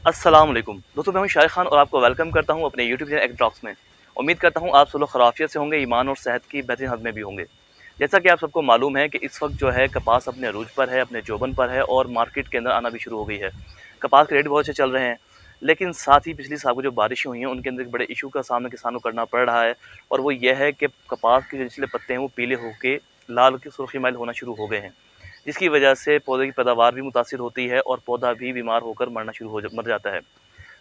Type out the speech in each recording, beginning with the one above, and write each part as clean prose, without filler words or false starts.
अस्सलाम वालेकुम दोस्तों, मैं हूं शाहिद खान और आपको वेलकम करता हूं अपने यूट्यूब चैनल एग्रोटॉक्स में। उम्मीद करता हूं आप सब लोग खराफियत से होंगे, ईमान और सेहत की बेहतरीन हालत में भी होंगे। जैसा कि आप सबको मालूम है कि इस वक्त जो है कपास अपने अरूज पर है, अपने जोबन पर है और मार्केट के अंदर आना भी शुरू हो गई है। कपास के रेट बहुत अच्छे चल रहे हैं, लेकिन साथ ही पिछली साल को जो बारिशें हुई हैं उनके अंदर एक बड़े इशू का सामना किसानों को करना पड़ रहा है। और वो ये है कि कपास के जो निचले पत्ते हैं वो पीले होकर लाल के सुर्खी मैल होना शुरू हो गए हैं, जिसकी वजह से पौधे की पैदावार भी मुतासिर होती है और पौधा भी बीमार होकर मरना शुरू हो मर जाता है।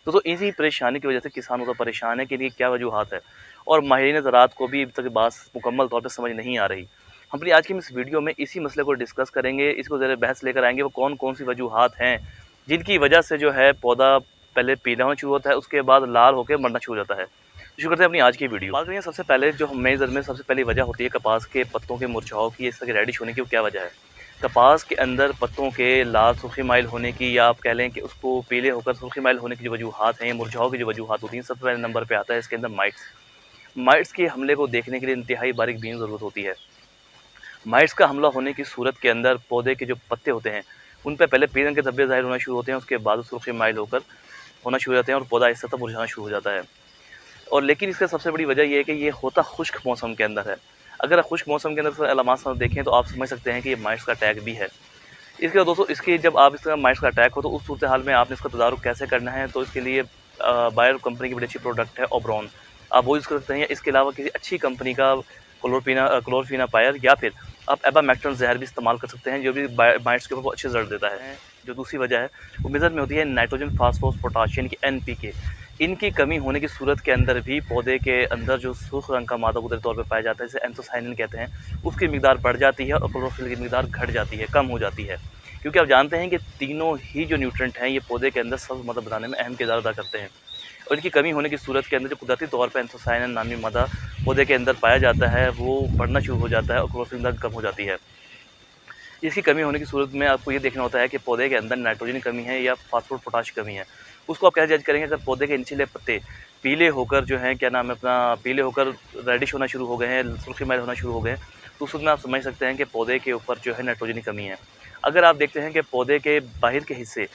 तो इसी परेशानी की वजह से किसान तो परेशान है कि इनकी क्या वजूहत है, और माहिरीन ज़राअत को भी अभी तक बात मुकम्मल तौर पर समझ नहीं आ रही। हम अपनी आज की इस वीडियो में इसी मसले को डिस्कस करेंगे, इसको ज़रा बहस लेकर आएंगे वो कौन कौन सी वजूहत हैं जिनकी वजह से जो है पौधा पहले पीला होना शुरू होता है, उसके बाद लाल होकर मरना शुरू हो जाता है। शुरू करते हैं अपनी आज की वीडियो। बात करेंगे सबसे पहले जो हमें नज़र में सबसे पहली वजह होती है कपास के पत्तों के मुरझाव की, इस तरह रेडिश होने की, वो क्या वजह है। कपास के अंदर पत्तों के लाल सुर्खी माइल होने की, या आप कह लें कि उसको पीले होकर सुर्खी माइल होने की जो वजूहत हैं, मुरझाओं की जो वजूहत होती हैं, सबसे पहले नंबर पे आता है इसके अंदर माइट्स। माइट्स के हमले को देखने के लिए इंतहाई बारीक बीन ज़रूरत होती है। माइट्स का हमला होने की सूरत के अंदर पौधे के जो पत्ते होते हैं उन पर पहले पीले रंग के धब्बे ज़ाहिर होना शुरू होते हैं, उसके बाद सुर्खी माइल होकर होना शुरू हो जाते हैं और पौधा आहिस्ता मुरझाना शुरू हो जाता है। और लेकिन इसका सबसे बड़ी वजह यह है कि ये होता खुश्क मौसम के अंदर है। अगर आप खुश्क मौसम के अंदर अलामात देखें तो आप समझ सकते हैं कि ये माइट्स का अटैक भी है। इसके बाद दोस्तों, इसकी जब आप इस तरह माइट्स का अटैक हो तो उस सूरत हाल में आपने इसका तदारुक कैसे करना है, तो इसके लिए बायर कंपनी की बड़ी अच्छी प्रोडक्ट है ओब्रॉन, आप वो यूज़ कर सकते हैं। इसके अलावा किसी अच्छी कंपनी का क्लोरफीना पायर, या फिर आप एबामेक्टिन जहर भी इस्तेमाल कर सकते हैं, जो भी माइट्स के ऊपर अच्छे रिजल्ट देता है। जो दूसरी वजह है वो मिज़र में होती है नाइट्रोजन, फास्फोरस, पोटाशियम की NPK। इनकी कमी होने की सूरत के अंदर भी पौधे के अंदर जो सुर्ख रंग का मादा कुदरती तौर पर पाया जाता है, जिसे एंथोसाइनिन कहते हैं, उसकी मिकदार बढ़ जाती है और क्लोरोफिल की मिकदार घट जाती है, कम हो जाती है। क्योंकि आप जानते हैं कि तीनों ही जो न्यूट्रेंट हैं ये पौधे के अंदर सब्ज़ मादा बनाने में अहम किरदार अदा करते हैं। और इनकी कमी होने की सूरत के अंदर जो कुदरती तौर पर एंथोसाइनिन नामी मादा पौधे के अंदर पाया जाता है वो बढ़ना शुरू हो जाता है और क्लोरोफिल कम हो जाती है। इसकी कमी होने की सूरत में आपको ये देखना होता है कि पौधे के अंदर नाइट्रोजन की कमी है या फास्फोरस पोटाश की कमी है। उसको आप कैसे जज करेंगे? अगर पौधे के निचले पत्ते पीले होकर जो हैं क्या नाम है अपना पीले होकर रेडिश होना शुरू हो गए हैं, सुर्खी मैल होना शुरू हो गए हैं, तो उस वक्त में आप समझ सकते हैं कि पौधे के ऊपर जो है नाइट्रोजन की कमी है। अगर आप देखते हैं कि पौधे के बाहर के हिस्से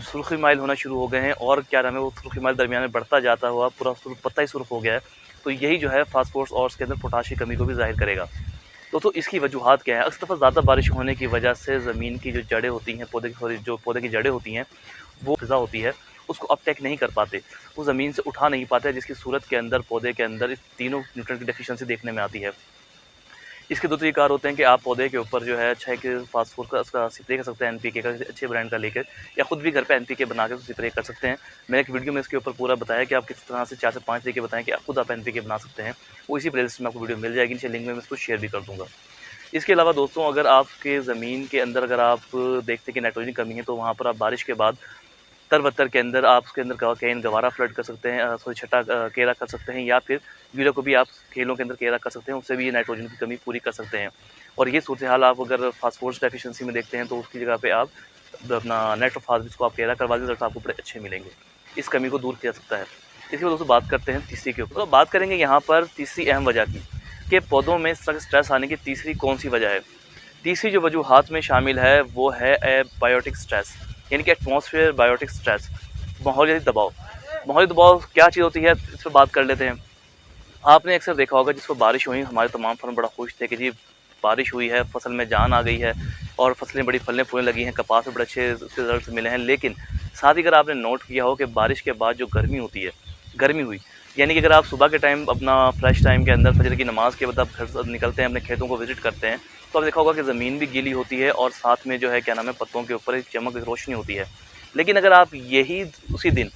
सुर्खी माइल होना शुरू हो गए हैं और क्या नाम है वो सुर्खी माइल दरमियान में बढ़ता जाता हुआ पूरा पत्ता ही सुर्ख हो गया है, तो यही जो है फास्फोरस और उसके अंदर पोटाश की कमी को भी ज़ाहिर करेगा। तो इसकी वजूहत क्या है? अक्सर दफ़ा ज़्यादा बारिश होने की वजह से ज़मीन की जो जड़ें होती हैं, जो पौधे की जड़ें होती हैं, वो ग़िज़ा होती है, उसको अपटेक नहीं कर पाते, वो ज़मीन से उठा नहीं पाते, जिसकी सूरत के अंदर पौधे के अंदर इस तीनों न्यूट्रिएंट की डेफिशिएंसी देखने में आती है। इसके दो तरीक़ार होते हैं कि आप पौधे के ऊपर जो है अच्छा एक फास्फोरस का उसका स्प्रे कर सकते हैं, NPK का, अच्छे ब्रांड का लेकर, या खुद भी घर पे NPK बना के स्प्रे कर सकते हैं। मैंने एक वीडियो में इसके ऊपर पूरा बताया कि आप किस तरह से 4 से 5 तरीके बताएं कि आप खुद आप NPK बना सकते हैं। वो इसी प्लेलिस्ट में आपको वीडियो मिल जाएगी, नीचे लिंक में मैं इसको शेयर भी कर दूँगा। इसके अलावा दोस्तों, अगर आपके ज़मीन के अंदर अगर आप देखते हैं कि नाइट्रोजन की कमी है, तो वहाँ पर आप बारिश के बाद तर-बत्तर के अंदर आप उसके अंदर कहीं गवारा फ्लड कर सकते हैं, छटा केरा कर सकते हैं, या फिर यूरिया को भी आप खेलों के अंदर केरा कर सकते हैं, उससे भी ये नाइट्रोजन की कमी पूरी कर सकते हैं। और ये सूरत हाल आप अगर फास्फोरस डेफिशिएंसी में देखते हैं तो उसकी जगह पे आप अपना नाइट्रोफास जिसको आप केरा करवा दें, रिजल्ट आपको बड़े अच्छे मिलेंगे। इस कमी को दूर किया जा सकता है। इसके बाद दोस्तों बात करते हैं तीसरी के ऊपर। तो बात करेंगे यहाँ पर तीसरी अहम वजह की, कि पौधों में इस तरह स्ट्रेस आने की तीसरी कौन सी वजह है। तीसरी जो वजूहत में शामिल है वो है बायोटिक स्ट्रेस, यानी कि एटमॉस्फेयर बायोटिक स्ट्रेस, माहौलियाती दबाव। माहौली दबाव क्या चीज़ होती है, इस पर बात कर लेते हैं। आपने अक्सर देखा होगा जिस पर बारिश हुई, हमारे तमाम फर्म बड़ा खुश थे कि जी बारिश हुई है, फसल में जान आ गई है और फसलें बड़ी फलने फूलने लगी हैं, कपास में बड़े अच्छे रिजल्ट मिले हैं। लेकिन साथ ही अगर आपने नोट किया हो कि बारिश के बाद जो गर्मी होती है, गर्मी हुई, यानी कि अगर आप सुबह के टाइम अपना फ्रेश टाइम के अंदर फजर की नमाज़ के बाद आप घर से निकलते हैं, अपने खेतों को विज़िट करते हैं, तो आप देखा होगा कि ज़मीन भी गीली होती है और साथ में जो है क्या नाम है पत्तों के ऊपर एक चमक, एक रोशनी होती है। लेकिन अगर आप यही उसी दिन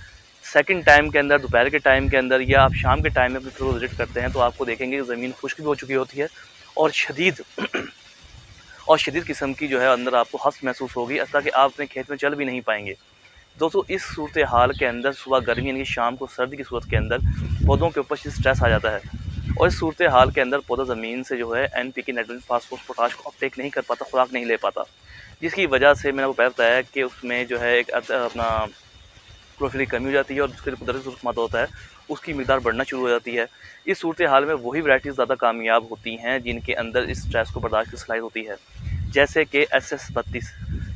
सेकंड टाइम के अंदर, दोपहर के टाइम के अंदर, या आप शाम के टाइम में अपने खेतों को विज़िट करते हैं, तो आपको देखेंगे कि ज़मीन खुश्क भी हो चुकी होती है और शदीद किस्म की जो है अंदर आपको हस्त महसूस होगी, हत्ता कि आप अपने खेत में चल भी नहीं पाएंगे। दोस्तों, इस सूरत हाल के अंदर सुबह गर्मी यानी कि शाम को सर्दी की सूरत के अंदर पौधों के ऊपर स्ट्रेस आ जाता है, और इस सूरत हाल के अंदर पौधा ज़मीन से जो है NPK, नाइट्रोजन, फास्फोरस, पोटाश को अपटेक नहीं कर पाता, खुराक नहीं ले पाता, जिसकी वजह से मैंने आपको पहले बताया कि उसमें जो है एक अपना क्लोरोफिल की कमी हो जाती है और जिसके कुदरती सुर्ख मादा होता है उसकी मिकदार बढ़ना शुरू हो जाती है। इस सूरत हाल में वही वैराइटीज़ ज़्यादा कामयाब होती हैं जिनके अंदर इस स्ट्रेस को बर्दाश्त की सलाहियत होती है, जैसे कि SS32,